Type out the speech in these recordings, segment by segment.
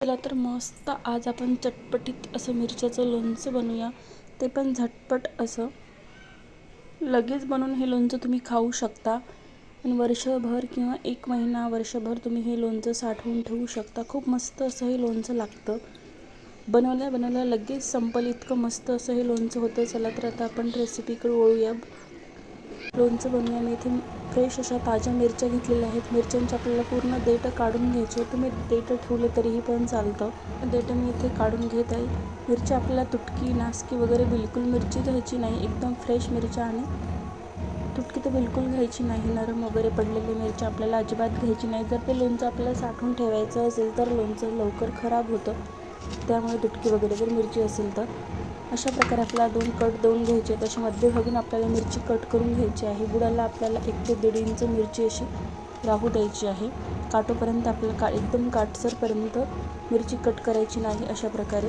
चला तर मस्त आज आपण चटपटीत असं मिरच्याचं लोणचं बनवूया. ते पण झटपट असं. लगेच बनवून हे लोणचं तुम्ही खाऊ शकता आणि वर्षभर किंवा 1 महिना वर्षभर तुम्ही हे लोणचं साठवून ठेवू शकता. खूप मस्त असं हे लोणचं लागतं. बनवल्या लगेच संपेल इतकं मस्त असं हे लोणचं होतं. चला तर आता आपण रेसिपीकडे वळूया. लोणचं बनवूया. मी इथे फ्रेश अशा ताज्या मिरच्या घेतलेल्या आहेत. मिरच्यांचे आपल्याला पूर्ण देठं काढून घ्यायचे. तुम्ही देठं ठेवले तरीही पण चालतं. देठं मी इथे काढून घेत आहे. मिरची आपल्याला तुटकी नासकी वगैरे बिलकुल मिरची घ्यायची नाही. एकदम फ्रेश मिरच्या आणि तुटकी तर बिलकुल घ्यायची नाही. नरम वगैरे पडलेली मिरची आपल्याला अजिबात घ्यायची नाही. जर ते लोणचं आपल्याला साठवून ठेवायचं असेल तर लोणचं लवकर खराब होतं. त्यामुळे तुटकी वगैरे जर मिरची असेल तर अशा प्रकारे आपल्याला 2 कट देऊन घ्यायचे. तसे मध्यभागी आपल्याला मिरची कट करून घ्यायची आहे. बुडाला आपल्याला 1 ते 1.5 इंच मिरची अशी राहू द्यायची आहे. काटोपर्यंत आपल्याला एकदम काटसरपर्यंत मिरची कट करायची नाही. अशा प्रकारे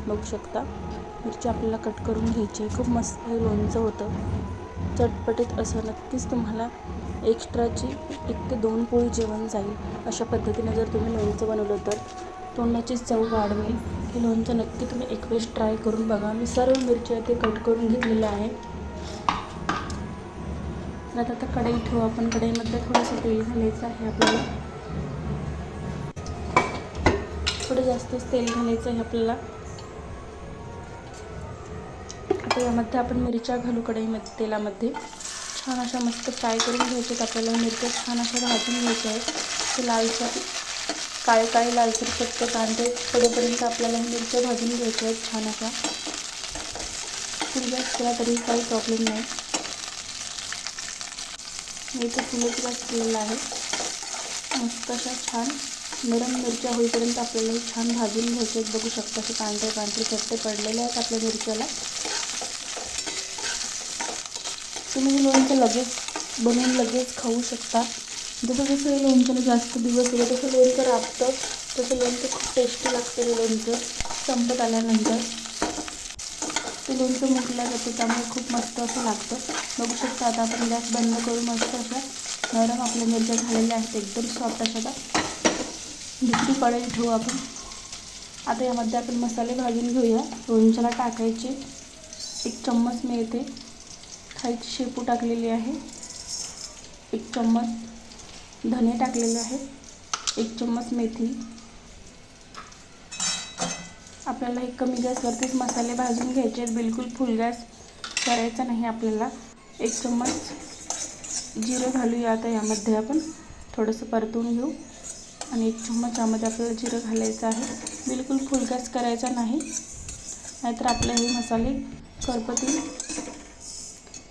बघू शकता मिरची आपल्याला कट करून घ्यायची आहे. खूप मस्त हे लोणचं होतं. चटपटीत असं. नक्कीच तुम्हाला एक्स्ट्राची 1 ते 2 पोळी जेवण जाईल. अशा पद्धतीने जर तुम्ही लोणचं बनवलं तर तोंडाची चव वाढवेल. हे लोणचं नक्की तुम्ही एक वेळेस ट्राय करून बघा. मी सर्व मिरच्या ते कट करून घेतलेल्या आहे. आता कढई ठेवू आपण. कढईमध्ये थोडंसं तेल घालायचं आहे आपल्याला. थोडं जास्तच तेल घालायचं आहे आपल्याला. आता यामध्ये आपण मिरच्या घालू कढईमध्ये तेलामध्ये. छान अशा मस्त फ्राय करून घ्यायच्यात आपल्याला. मिरच्या छान अशा भाजून घ्यायच्या आहेत. ते लालसर काळे लालसर फक्त कांदे पडेपर्यंत आपल्याला मिरच्या भाजून घ्यायच्या आहेत छान अशा. फुल गॅस केला तरी काही प्रॉब्लेम नाही. मी इथे फुलच गॅस केलेला आहे. मस्त अशा छान नरम मिरच्या होईपर्यंत आपल्याला छान भाजून घ्यायचे आहेत. बघू शकता असे पांढरे चट्टे पडलेले आहेत आपल्या मिरच्याला. तुम्ही हे लोणचं लगेच बनवून लगेच खाऊ शकता. जसं हे लोणच्याला जास्त दिवस होतं तसं लोणचं राबतं. तसं लोणचं खूप टेस्टी लागतं. हे लोणचं संपत आल्यानंतर ते लोणचं मुरल्या जातं. त्यामुळे खूप मस्त असं लागतं. बघू शकता आता आपण गॅस बंद करू. मस्त अशा नरम आपल्या मिरच्या झालेल्या आहेत. एकदम सॉफ्ट अशा. दुसरी कढई ठेवू आपण. आता यामध्ये आपण मसाले भाजून घेऊया. लोणच्याला टाकायचे 1 चम्मच मी इथे खायची शेपू टाकलेली आहे. 1 चम्मच धने टाकलेले आहेत. 1 चम्मच मेथी. आपल्याला हे कमी गॅसवरतीच मसाले भाजून घ्यायचे आहेत. बिलकुल फुल गॅस करायचा नाही आपल्याला. 1 चम्मच जिरं घालूया. आता यामध्ये आपण थोडंसं परतून घेऊ आणि 1 चम्मच यामध्ये आपल्याला जिरं घालायचं आहे. बिलकुल फुल गॅस करायचा नाही, नाहीतर आपले हे मसाले करपतील.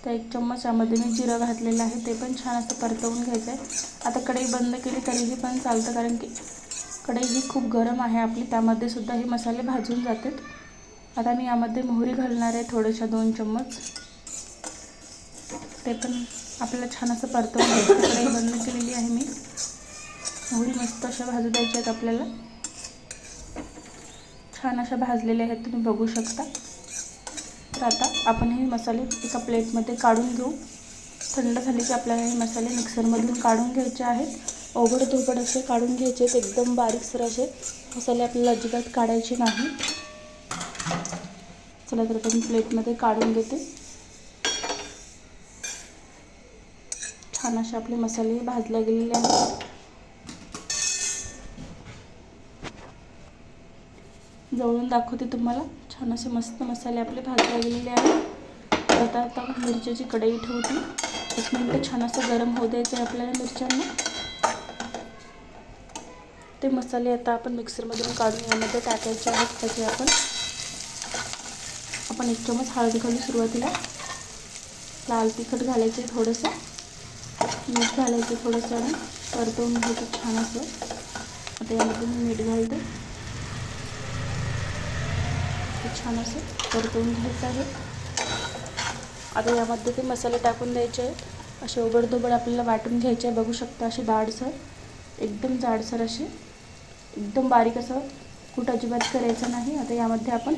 तर 1 चम्मच यामध्ये मी जिरं घातलेलं आहे. ते पण छान असं परतवून घ्यायचं आहे. आता कढई बंद केली तरीही पण चालतं, कारण की कढई ही खूप गरम आहे आपली. त्यामध्ये सुद्धा हे मसाले भाजून जातात. आता मी यामध्ये मोहरी घालणार आहे थोड्याशा 2 चम्मच. ते पण आपल्याला छान असं परतवून घ्यायचं. कढई बंद केलेली आहे मी. मोहरी मस्त अशा भाजू द्यायच्या आहेत आपल्याला. छान अशा भाजलेल्या आहेत, तुम्ही बघू शकता. तर आता आपण हे मसाले एका प्लेटमध्ये काढून घेऊ. थंड झाले की आपल्याला हे मसाले मिक्सरमधून काढून घ्यायचे आहेत. ओबडधोबड असे काढून घ्यायचे आहेत. एकदम बारीकसर असे मसाले आपल्याला अजिबात काढायचे नाही. चला तर आपण प्लेटमध्ये काढून घेते. छान असे आपले मसाले भाजले गेलेले आहेत. जवळून दाखवते तुम्हाला. छान असे मस्त मसाले आपले भाजले गेलेले आहेत. आता मिरच्याची कढई ठेवते. 1 मिनिट छान असं गरम होऊ द्यायचं आहे आपल्याला मिरच्यांना. ते मसाले आता आपण मिक्सरमधून काढून यामध्ये टाकायचे आहेत. त्याचे आपण 1 चम्मच हळद घालू सुरुवातीला. लाल तिखट घालायचे थोडंसं, मीठ घालायचं थोडंसं आणि परतवून घ्यायचं छान असं. आता यामध्ये मी मीठ घालते. छान असं परतवून घ्यायचं आहे. आता यामध्ये ते मसाले टाकून द्यायचे आहेत. असे ओबडधोबड आपल्याला वाटून घ्यायचे आहे. बघू शकता असे जाडसर, एकदम जाडसर असे, एकदम बारीक असं कूट अजिबात करायचं नाही. आता यामध्ये आपण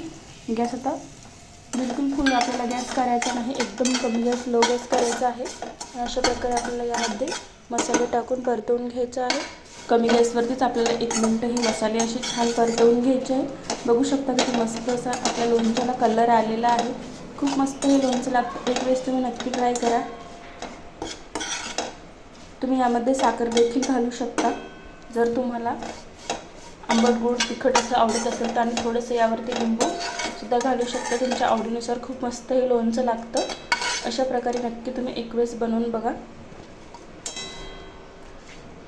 गॅस आता बिलकुल फुल आपल्याला गॅस करायचा नाही. एकदम कमी गॅस, लो गॅस करायचा आहे. अशा प्रकारे आपल्याला यामध्ये मसाले टाकून परतवून घ्यायचं आहे. कमी गॅसवरतीच आपल्याला 1 मिनिट हे मसाले असे छान परतवून घ्यायचे आहे. बघू शकता किती मस्त असा आपल्या लोणच्याला कलर आलेला आहे. खूप मस्त हे लोणचं लागतं. एक वेळेस तुम्ही नक्की ट्राय करा. तुम्ही यामध्ये साखर देखील घालू शकता जर तुम्हाला आंबट गोड तिखट असं आवडत असेल तर, आणि थोडंसं यावरती लिंबू सुद्धा घालू शकता तुमच्या आवडीनुसार. खूप मस्त हे लोणचं लागतं. अशा प्रकारे नक्की तुम्ही एक वेळेस बनवून बघा.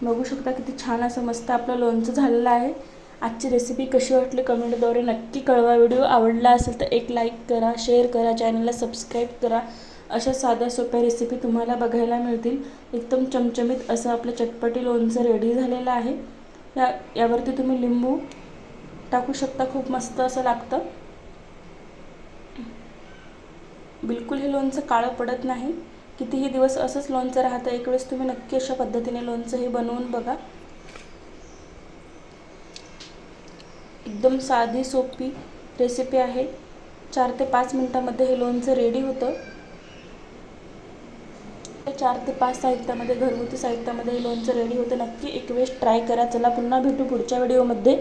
बघू शकता किती छान असं मस्त आपलं लोणचं झालेलं आहे. आजची रेसिपी कशी वाटली कमेंटद्वारे नक्की कळवा. व्हिडिओ आवडला असेल तर एक लाईक करा, शेअर करा, चॅनलला सबस्क्राईब करा. अशा साध्या सोप्या रेसिपी तुम्हाला बघायला मिळतील. एकदम चमचमीत असं आपलं चटपटी लोणचं रेडी झालेलं आहे. यावरती तुम्ही लिंबू टाकू शकता. खूप मस्त असं लागतं. बिलकुल हे लोणचं काळं पडत नाही. कितीही दिवस असंच लोणचं राहतं. एक वेळेस तुम्ही नक्की अशा पद्धतीने लोणचं हे बनवून बघा. एकदम साधी सोपी रेसिपी आहे. 4 ते 5 मिनिटांमध्ये हे लोणचं रेडी होतं. 4 ते 5 साहित्यामध्ये, घरगुती साहित्यामध्ये हे लोणचं रेडी होतं. नक्की एक वेळेस ट्राय करा. चला पुन्हा भेटू पुढच्या व्हिडिओमध्ये.